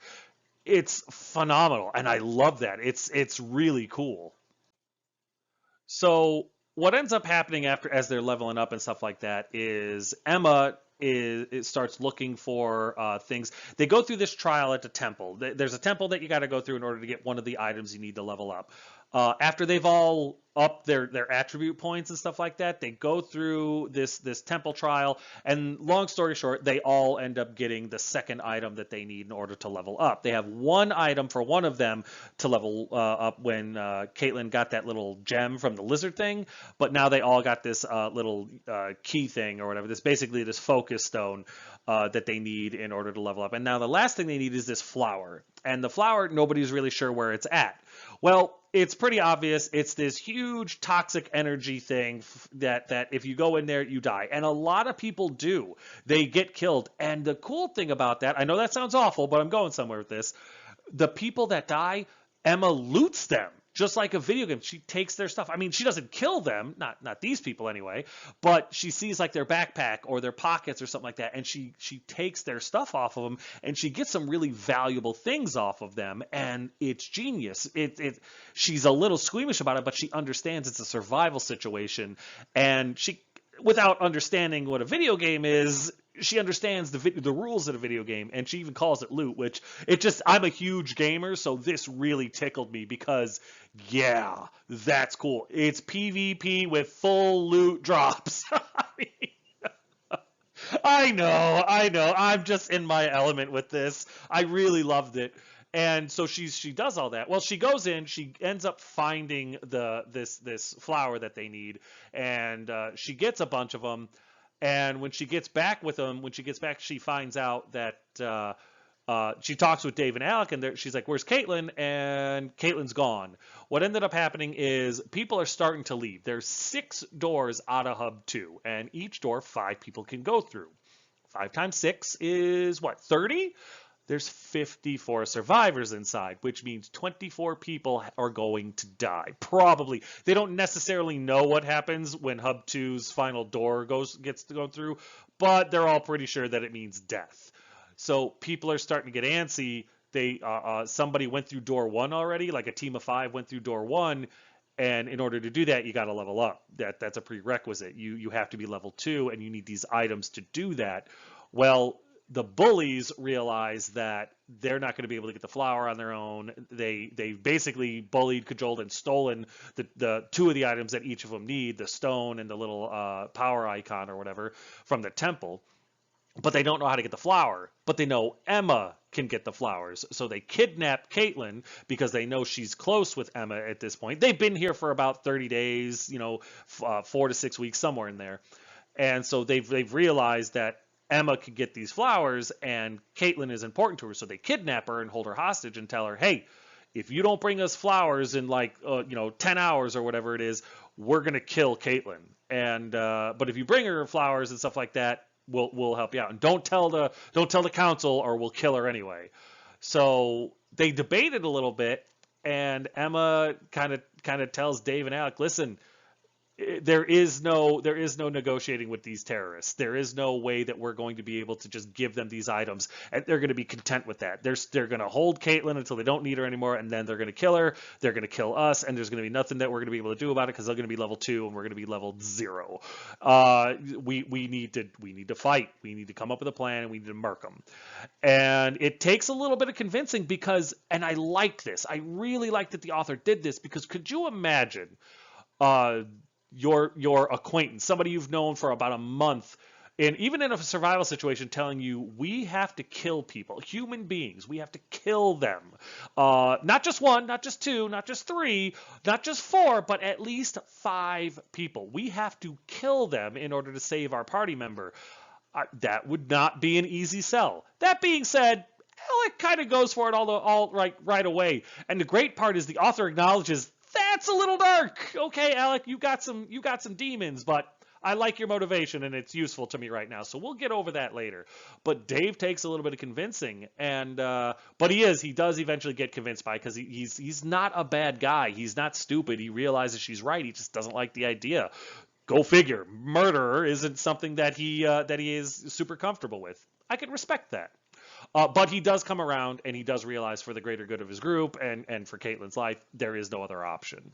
It's phenomenal, and I love that. It's really cool. So what ends up happening as they're leveling up and stuff like that is Emma starts looking for things. They go through this trial at the temple. There's a temple that you got to go through in order to get one of the items you need to level up. After they've all upped their attribute points and stuff like that, they go through this temple trial, and long story short, they all end up getting the second item that they need in order to level up. They have one item for one of them to level up when Caitlyn got that little gem from the lizard thing, but now they all got this little key thing or whatever. This basically this focus stone that they need in order to level up. And now the last thing they need is this flower. And the flower, nobody's really sure where it's at. Well, it's pretty obvious. It's this huge toxic energy thing that if you go in there, you die. And a lot of people do. They get killed. And the cool thing about that, I know that sounds awful, but I'm going somewhere with this. The people that die, Emma loots them. Just like a video game, she takes their stuff. I mean, she doesn't kill them, not these people anyway, but she sees like their backpack or their pockets or something like that, and she takes their stuff off of them, and she gets some really valuable things off of them, and it's genius. She's a little squeamish about it, but she understands it's a survival situation, and she, without understanding what a video game is, she understands the rules of a video game, and she even calls it loot, which I'm a huge gamer, so this really tickled me because, yeah, that's cool. It's PvP with full loot drops. I know. I'm just in my element with this. I really loved it. And so she does all that. Well, she goes in, she ends up finding this flower that they need, and she gets a bunch of them. And when she gets back with them, she finds out that she talks with Dave and Alec, and she's like, "Where's Caitlyn?" And Caitlyn's gone. What ended up happening is people are starting to leave. There's 6 doors out of Hub 2, and each door 5 people can go through. 5 times 6 is what, 30? There's 54 survivors inside, which means 24 people are going to die. Probably. They don't necessarily know what happens when Hub 2's final door gets to go through, but they're all pretty sure that it means death. So people are starting to get antsy. Somebody went through door 1 already, like a team of 5 went through door 1, and in order to do that, you got to level up. That's a prerequisite. You have to be level 2, and you need these items to do that. Well, the bullies realize that they're not going to be able to get the flower on their own. They basically bullied, cajoled, and stolen the 2 of the items that each of them need, the stone and the little power icon or whatever from the temple. But they don't know how to get the flower. But they know Emma can get the flowers. So they kidnap Caitlyn because they know she's close with Emma at this point. They've been here for about 30 days, 4 to 6 weeks, somewhere in there. And so they've realized that Emma could get these flowers, and Caitlyn is important to her, so they kidnap her and hold her hostage and tell her, "Hey, if you don't bring us flowers in 10 hours or whatever it is, we're gonna kill Caitlyn. And but if you bring her flowers and stuff like that, we'll help you out. And don't tell the council, or we'll kill her anyway." So they debated a little bit, and Emma kind of tells Dave and Alec, "Listen, there is no negotiating with these terrorists. There is no way that we're going to be able to just give them these items, and they're going to be content with that. They're going to hold Caitlyn until they don't need her anymore, and then they're going to kill her. They're going to kill us, and there's going to be nothing that we're going to be able to do about it because they're going to be level 2 and we're going to be level 0. We need to fight. We need to come up with a plan, and we need to murk them. And it takes a little bit of convincing because, and I like this. I really like that the author did this, because could you imagine your acquaintance, somebody you've known for about a month, and even in a survival situation, telling you, we have to kill people, human beings, we have to kill them. Not just 1, not just 2, not just 3, not just 4, but at least 5 people. We have to kill them in order to save our party member. That would not be an easy sell. That being said, Alec kind of goes for it right away. And the great part is the author acknowledges, that's a little dark. Okay, Alec, you got some demons, but I like your motivation, and it's useful to me right now. So we'll get over that later. But Dave takes a little bit of convincing, and but he does eventually get convinced by, because he's not a bad guy. He's not stupid. He realizes she's right. He just doesn't like the idea. Go figure. Murder isn't something that he is super comfortable with. I can respect that. But he does come around and he does realize for the greater good of his group and for Caitlyn's life, there is no other option.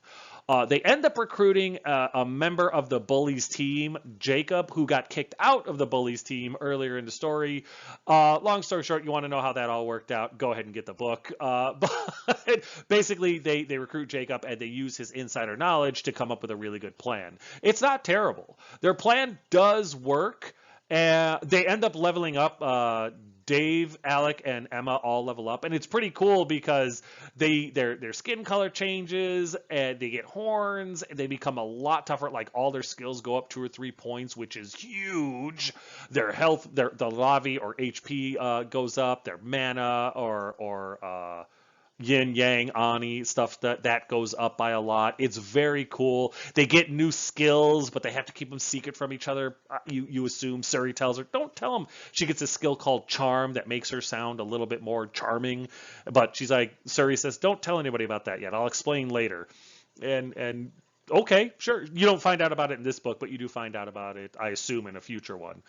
They end up recruiting a member of the Bullies team, Jacob, who got kicked out of the Bullies team earlier in the story. Long story short, you want to know how that all worked out, go ahead and get the book. But basically, they recruit Jacob and they use his insider knowledge to come up with a really good plan. It's not terrible. Their plan does work. And they end up leveling up. Dave, Alec, and Emma all level up, and it's pretty cool because their skin color changes, and they get horns, and they become a lot tougher. Like all their skills go up 2 or 3 points, which is huge. Their health, the Lavi or HP goes up. Their mana or yin yang ani stuff that goes up by a lot. It's very cool. They get new skills, but they have to keep them secret from each other. You assume Suri tells her, don't tell them. She gets a skill called charm that makes her sound a little bit more charming, but she's like, Suri says, don't tell anybody about that yet, I'll explain later. And okay, sure, you don't find out about it in this book, but you do find out about it, I assume, in a future one.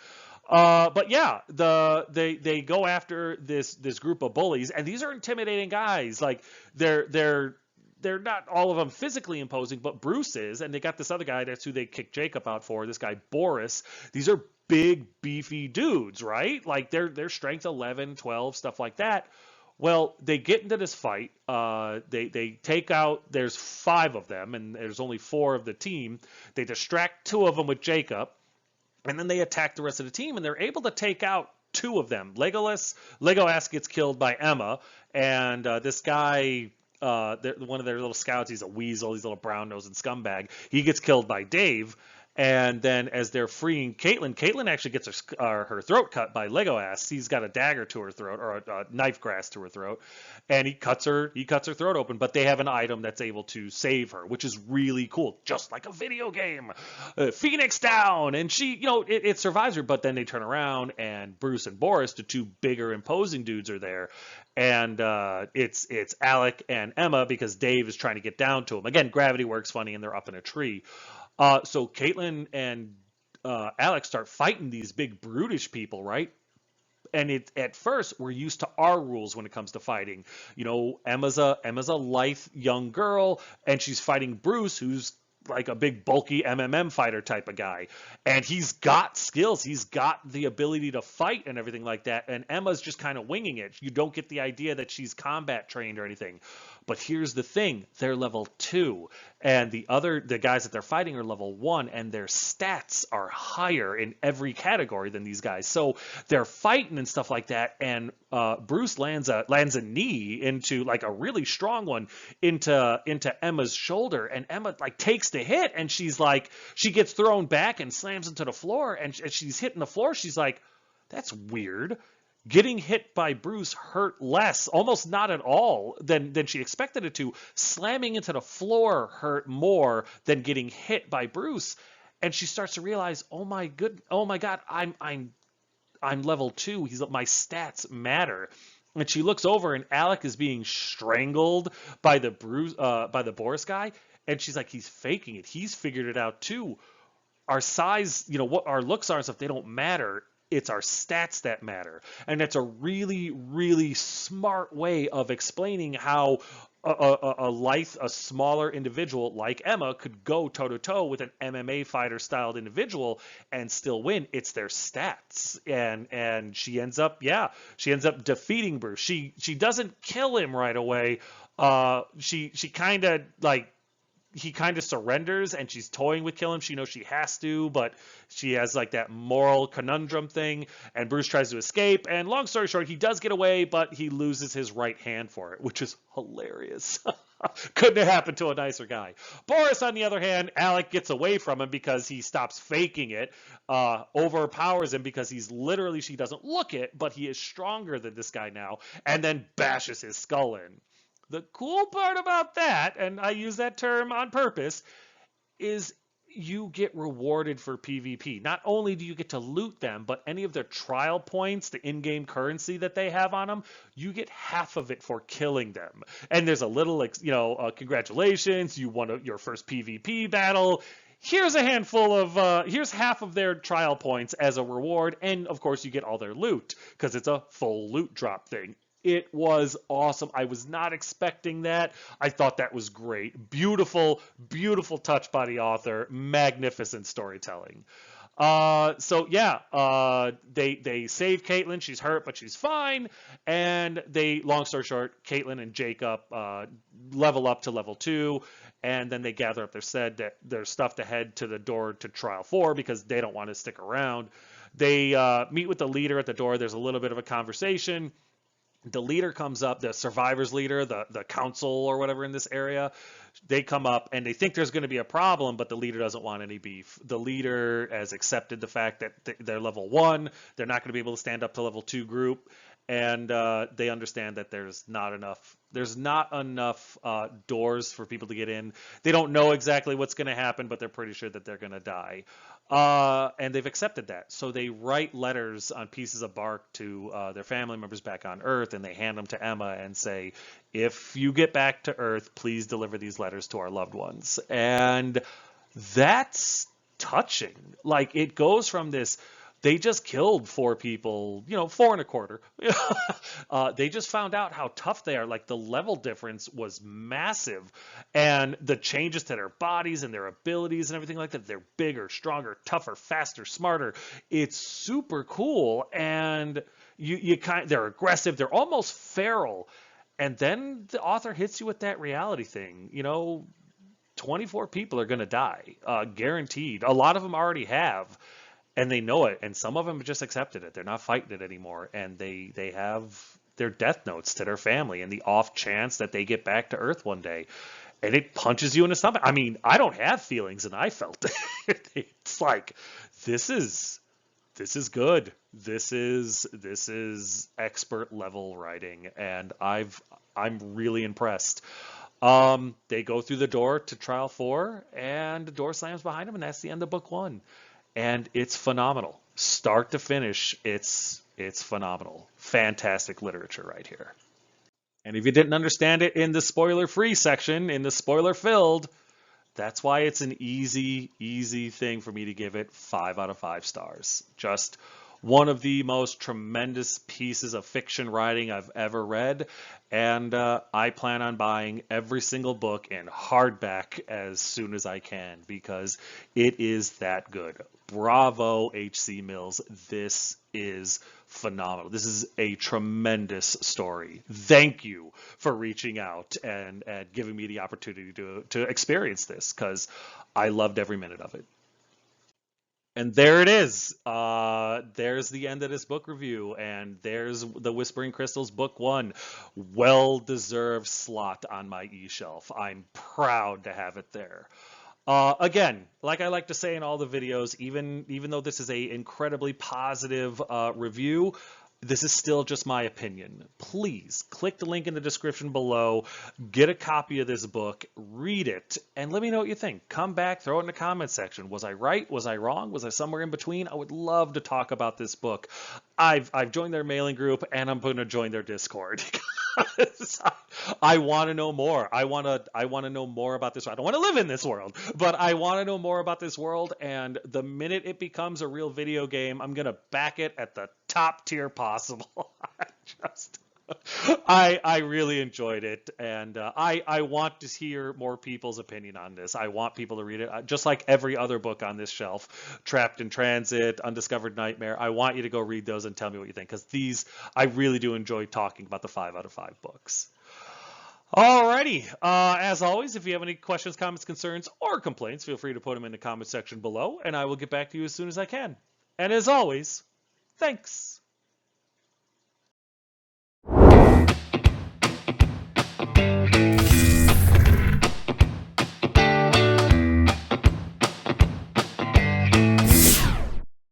But yeah, they go after this group of bullies, and these are intimidating guys. Like they're not all of them physically imposing, but Bruce is, and they got this other guy. That's who they kicked Jacob out for. This guy Boris. These are big, beefy dudes, right? Like they're strength 11, 12, stuff like that. Well, they get into this fight. They take out. There's 5 of them, and there's only 4 of the team. They distract 2 of them with Jacob. And then they attack the rest of the team, and they're able to take out 2 of them. Legolas gets killed by Emma, and this guy, one of their little scouts, he's a weasel, he's a little brown-nosed scumbag. He gets killed by Dave. And then as they're freeing Caitlyn, Caitlyn actually gets her throat cut by Legolas. He's got a dagger to her throat, or a knife grasp to her throat, and he cuts her throat open. But they have an item that's able to save her, which is really cool, just like a video game. Phoenix down, and she, it survives her. But then they turn around, and Bruce and Boris, the 2 bigger, imposing dudes, are there. And it's Alec and Emma because Dave is trying to get down to him. Again, gravity works funny, and they're up in a tree. So Caitlyn and Alex start fighting these big brutish people, right? And at first we're used to our rules when it comes to fighting. Emma's a lithe young girl, and she's fighting Bruce, who's like a big bulky MMM fighter type of guy, and he's got skills, he's got the ability to fight and everything like that, and Emma's just kind of winging it. You don't get the idea that she's combat trained or anything. But here's the thing, they're level 2, and the guys that they're fighting are level 1, and their stats are higher in every category than these guys. So they're fighting and stuff like that, and Bruce lands a knee into, like, a really strong one into Emma's shoulder, and Emma like takes the hit, and she gets thrown back and slams into the floor, and as she's hitting the floor, she's like, that's weird. Getting hit by Bruce hurt less, almost not at all, than she expected it to. Slamming into the floor hurt more than getting hit by Bruce. And she starts to realize, oh my God, I'm level 2. My stats matter. And she looks over, and Alec is being strangled by the Boris guy, and she's like, he's faking it. He's figured it out too. Our size, what our looks are and stuff, they don't matter. It's our stats that matter. And that's a really, really smart way of explaining how a smaller individual like Emma could go toe-to-toe with an MMA fighter-styled individual and still win. It's their stats. And she ends up defeating Bruce. She doesn't kill him right away. She kind of like, he kind of surrenders, and she's toying with killing him. She knows she has to, but she has like that moral conundrum thing, and Bruce tries to escape, and long story short, he does get away, but he loses his right hand for it, which is hilarious. Couldn't have happened to a nicer guy. Boris, on the other hand, Alec gets away from him because he stops faking it, overpowers him because she doesn't look it, but he is stronger than this guy now, and then bashes his skull in. The cool part about that, and I use that term on purpose, is you get rewarded for PvP. Not only do you get to loot them, but any of their trial points, the in-game currency that they have on them, you get half of it for killing them. And there's a little, congratulations, you won your first PvP battle. here's a handful of here's half of their trial points as a reward, and of course you get all their loot because it's a full loot drop thing. It was awesome. I was not expecting that. I thought that was great. Beautiful, beautiful touch by the author. Magnificent storytelling. So yeah, they save Caitlin. She's hurt, but she's fine. And long story short, Caitlin and Jacob level up to level 2, and then they gather up their stuff to head to the door to Trial 4 because they don't want to stick around. They meet with the leader at the door. There's a little bit of a conversation. The leader comes up, the survivors leader, the council or whatever in this area. They come up and they think there's going to be a problem, but the leader doesn't want any beef. The leader has accepted the fact that they're level 1. They're not going to be able to stand up to level 2 group. And they understand that there's not enough doors for people to get in. They don't know exactly what's going to happen, but they're pretty sure that they're going to die. And they've accepted that. So they write letters on pieces of bark to their family members back on Earth, and they hand them to Emma and say, if you get back to Earth, please deliver these letters to our loved ones. And that's touching. Like, it goes from this, they just killed 4 people, 4 and a quarter. They just found out how tough they are. Like, the level difference was massive. And the changes to their bodies and their abilities and everything like that, they're bigger, stronger, tougher, faster, smarter. It's super cool. And they're aggressive. They're almost feral. And then the author hits you with that reality thing. 24 people are going to die, guaranteed. A lot of them already have. And they know it, and some of them have just accepted it. They're not fighting it anymore, and they have their death notes to their family and the off chance that they get back to Earth one day. And it punches you in the stomach. I mean, I don't have feelings, and I felt it. It's like, this is good. This is expert level writing, and I'm really impressed. They go through the door to Trial 4, and the door slams behind them, and that's the end of book 1. And it's phenomenal. Start to finish, it's phenomenal. Fantastic literature right here. And if you didn't understand it in the spoiler-free section, in the spoiler-filled, that's why it's an easy thing for me to give it 5 out of 5 stars. Just one of the most tremendous pieces of fiction writing I've ever read, and I plan on buying every single book in hardback as soon as I can because it is that good. Bravo, H.C. Mills. This is phenomenal. This is a tremendous story. Thank you for reaching out and giving me the opportunity to experience this because I loved every minute of it. And there it is. There's the end of this book review, and there's the Whispering Crystals book 1. Well-deserved slot on my e-shelf. I'm proud to have it there. Again, like I like to say in all the videos, even though this is a incredibly positive review, this is still just my opinion. Please click the link in the description below, get a copy of this book, read it, and let me know what you think. Come back, throw it in the comment section. Was I right? Was I wrong? Was I somewhere in between? I would love to talk about this book. I've joined their mailing group, and I'm going to join their Discord. I want to know more. I want to know more about this. I don't want to live in this world, but I want to know more about this world. And the minute it becomes a real video game, I'm gonna back it at the top tier possible. I really enjoyed it, and I want to hear more people's opinion on this. I want people to read it, just like every other book on this shelf, Trapped in Transit, Undiscovered Nightmare. I want you to go read those and tell me what you think, because I really do enjoy talking about the 5 out of 5 books. Alrighty, as always, if you have any questions, comments, concerns, or complaints, feel free to put them in the comment section below, and I will get back to you as soon as I can. And as always, thanks.